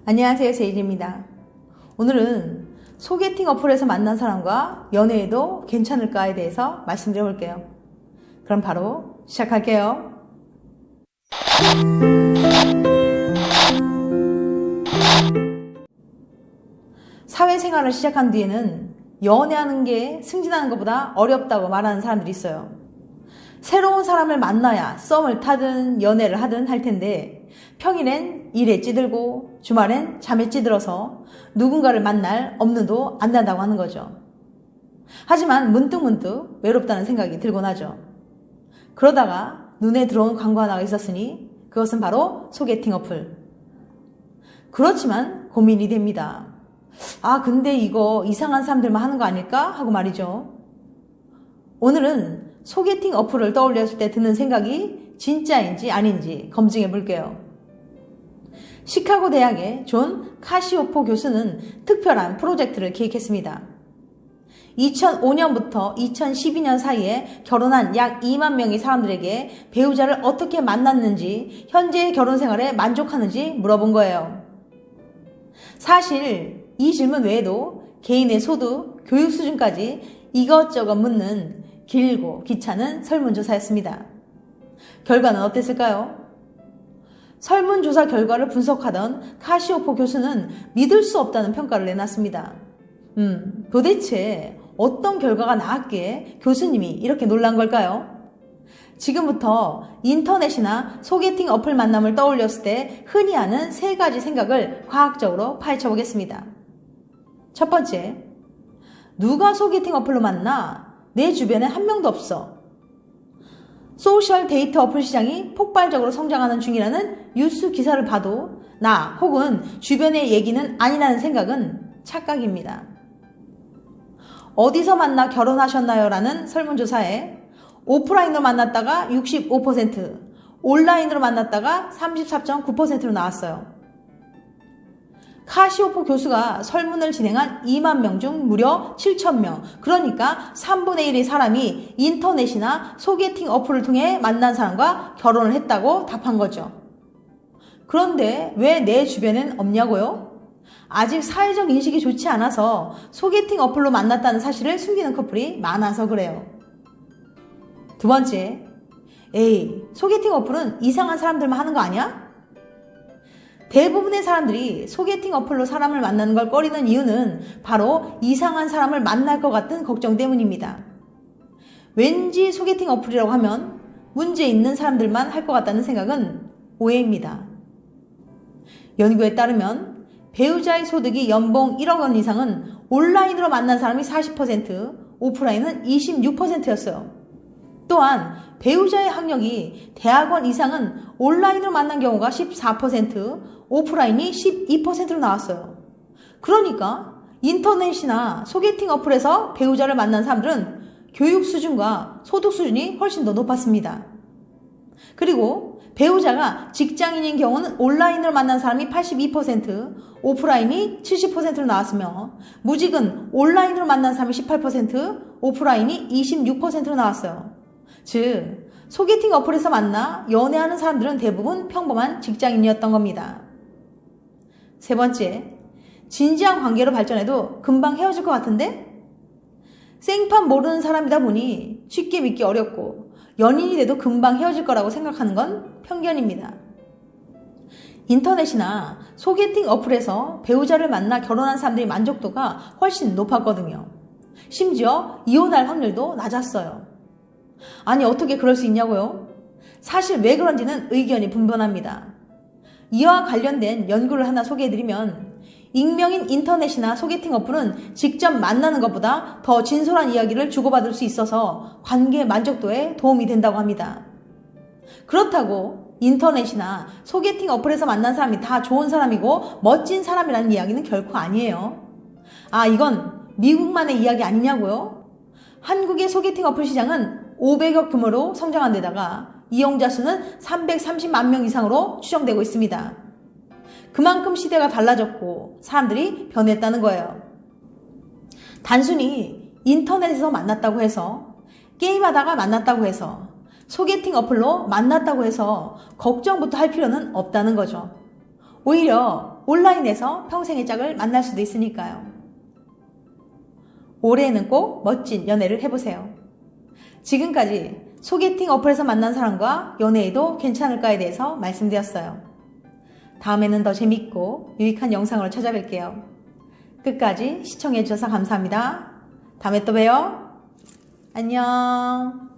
안녕하세요, 제이지입니다. 오늘은 소개팅 어플에서 만난 사람과 연애해도 괜찮을까에 대해서 말씀드려 볼게요. 그럼 바로 시작할게요. 사회생활을 시작한 뒤에는 연애하는 게 승진하는 것보다 어렵다고 말하는 사람들이 있어요. 새로운 사람을 만나야 썸을 타든 연애를 하든 할 텐데 평일엔 일에 찌들고 주말엔 잠에 찌들어서 누군가를 만날 엄두도 안 난다고 하는 거죠. 하지만 문득문득 외롭다는 생각이 들곤 하죠. 그러다가 눈에 들어온 광고 하나가 있었으니 그것은 바로 소개팅 어플. 그렇지만 고민이 됩니다. 근데 이거 이상한 사람들만 하는 거 아닐까? 하고 말이죠. 오늘은 소개팅 어플을 떠올렸을 때 드는 생각이 진짜인지 아닌지 검증해 볼게요. 시카고 대학의 존 카시오포 교수는 특별한 프로젝트를 기획했습니다. 2005년부터 2012년 사이에 결혼한 약 2만 명의 사람들에게 배우자를 어떻게 만났는지, 현재의 결혼 생활에 만족하는지 물어본 거예요. 사실 이 질문 외에도 개인의 소득, 교육 수준까지 이것저것 묻는 길고 귀찮은 설문조사였습니다. 결과는 어땠을까요? 설문조사 결과를 분석하던 카시오포 교수는 믿을 수 없다는 평가를 내놨습니다. 도대체 어떤 결과가 나왔기에 교수님이 이렇게 놀란 걸까요? 지금부터 인터넷이나 소개팅 어플 만남을 떠올렸을 때 흔히 하는 세 가지 생각을 과학적으로 파헤쳐 보겠습니다. 첫 번째, 누가 소개팅 어플로 만나? 내 주변에 한 명도 없어. 소셜 데이트 어플 시장이 폭발적으로 성장하는 중이라는 뉴스 기사를 봐도 나 혹은 주변의 얘기는 아니라는 생각은 착각입니다. 어디서 만나 결혼하셨나요? 라는 설문조사에 오프라인으로 만났다가 65%, 온라인으로 만났다가 34.9%로 나왔어요. 카시오포 교수가 설문을 진행한 2만 명 중 무려 7천 명, 그러니까 3분의 1의 사람이 인터넷이나 소개팅 어플을 통해 만난 사람과 결혼을 했다고 답한 거죠. 그런데 왜 내 주변엔 없냐고요? 아직 사회적 인식이 좋지 않아서 소개팅 어플로 만났다는 사실을 숨기는 커플이 많아서 그래요. 두 번째, 소개팅 어플은 이상한 사람들만 하는 거 아니야? 대부분의 사람들이 소개팅 어플로 사람을 만나는 걸 꺼리는 이유는 바로 이상한 사람을 만날 것 같은 걱정 때문입니다. 왠지 소개팅 어플이라고 하면 문제 있는 사람들만 할 것 같다는 생각은 오해입니다. 연구에 따르면 배우자의 소득이 연봉 1억 원 이상은 온라인으로 만난 사람이 40%, 오프라인은 26%였어요. 또한 배우자의 학력이 대학원 이상은 온라인으로 만난 경우가 14%, 오프라인이 12%로 나왔어요. 그러니까 인터넷이나 소개팅 어플에서 배우자를 만난 사람들은 교육 수준과 소득 수준이 훨씬 더 높았습니다. 그리고 배우자가 직장인인 경우는 온라인으로 만난 사람이 82%, 오프라인이 70%로 나왔으며 무직은 온라인으로 만난 사람이 18%, 오프라인이 26%로 나왔어요. 즉, 소개팅 어플에서 만나 연애하는 사람들은 대부분 평범한 직장인이었던 겁니다. 세 번째, 진지한 관계로 발전해도 금방 헤어질 것 같은데? 생판 모르는 사람이다 보니 쉽게 믿기 어렵고 연인이 돼도 금방 헤어질 거라고 생각하는 건 편견입니다. 인터넷이나 소개팅 어플에서 배우자를 만나 결혼한 사람들의 만족도가 훨씬 높았거든요. 심지어 이혼할 확률도 낮았어요. 아니, 어떻게 그럴 수 있냐고요? 사실 왜 그런지는 의견이 분분합니다. 이와 관련된 연구를 하나 소개해드리면 익명인 인터넷이나 소개팅 어플은 직접 만나는 것보다 더 진솔한 이야기를 주고받을 수 있어서 관계 만족도에 도움이 된다고 합니다. 그렇다고 인터넷이나 소개팅 어플에서 만난 사람이 다 좋은 사람이고 멋진 사람이라는 이야기는 결코 아니에요. 이건 미국만의 이야기 아니냐고요? 한국의 소개팅 어플 시장은 500억 규모로 성장한 데다가 이용자 수는 330만 명 이상으로 추정되고 있습니다. 그만큼 시대가 달라졌고 사람들이 변했다는 거예요. 단순히 인터넷에서 만났다고 해서, 게임하다가 만났다고 해서, 소개팅 어플로 만났다고 해서 걱정부터 할 필요는 없다는 거죠. 오히려 온라인에서 평생의 짝을 만날 수도 있으니까요. 올해에는 꼭 멋진 연애를 해보세요. 지금까지 소개팅 어플에서 만난 사람과 연애해도 괜찮을까에 대해서 말씀드렸어요. 다음에는 더 재밌고 유익한 영상으로 찾아뵐게요. 끝까지 시청해주셔서 감사합니다. 다음에 또 봬요. 안녕.